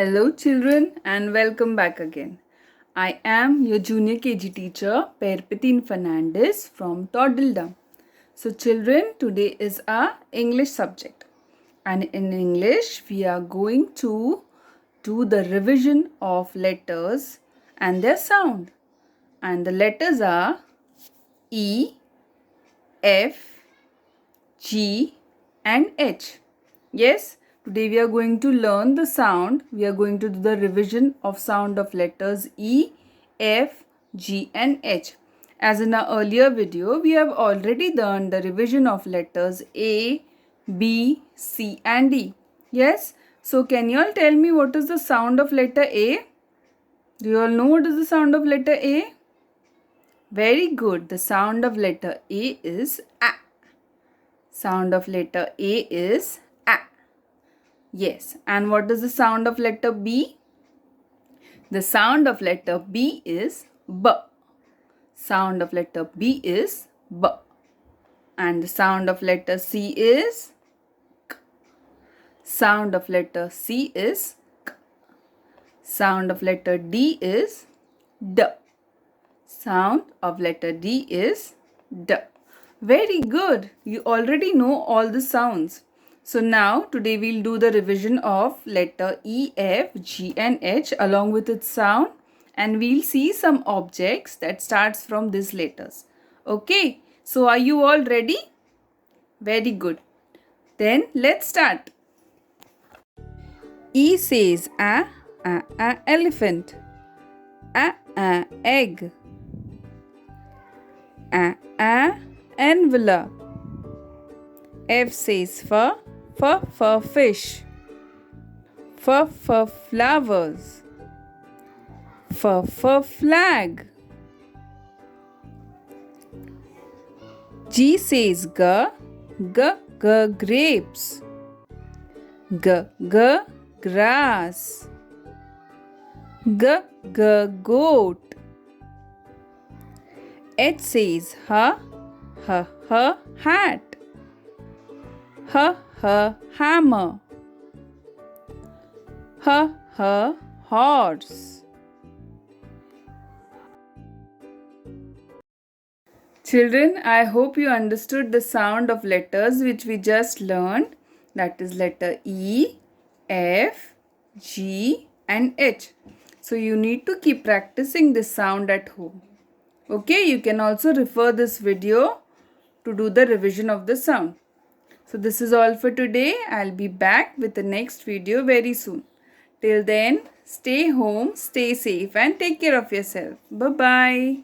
Hello children and welcome back again. I am your junior KG teacher Perpetin Fernandez from TODDLEDOM. So children, today is our English subject and in English we are going to do the revision of letters and their sound. And the letters are E, F, G and H. Yes, today we are going to learn the sound. We are going to do the revision of sound of letters E, F, G and H. As in our earlier video, we have already done the revision of letters A, B, C and D. Yes, so can you all tell me what is the sound of letter A? Do you all know what is the sound of letter A? Very good. The sound of letter A is A. Sound of letter A is A. Yes. And what is the sound of letter B? The sound of letter B is B. Sound of letter B is B. And the sound of letter C is K. Sound of letter C is K. Sound of letter D is D. Sound of letter D is D. Very good. You already know all the sounds. So now today we'll do the revision of letter E, F, G and H along with its sound, and we'll see some objects that starts from these letters. Okay. So are you all ready? Very good. Then let's start. E says elephant. Egg. Envelope. F says fur fish. Flowers. Flag. G says grapes. Grass. Goat. H says hat. Hammer. Horse. Children, I hope you understood the sound of letters which we just learned. That is letter E, F, G and H. So you need to keep practicing this sound at home. Okay, you can also refer this video to do the revision of the sound. So this is all for today. I'll be back with the next video very soon. Till then, stay home, stay safe and take care of yourself. Bye-bye.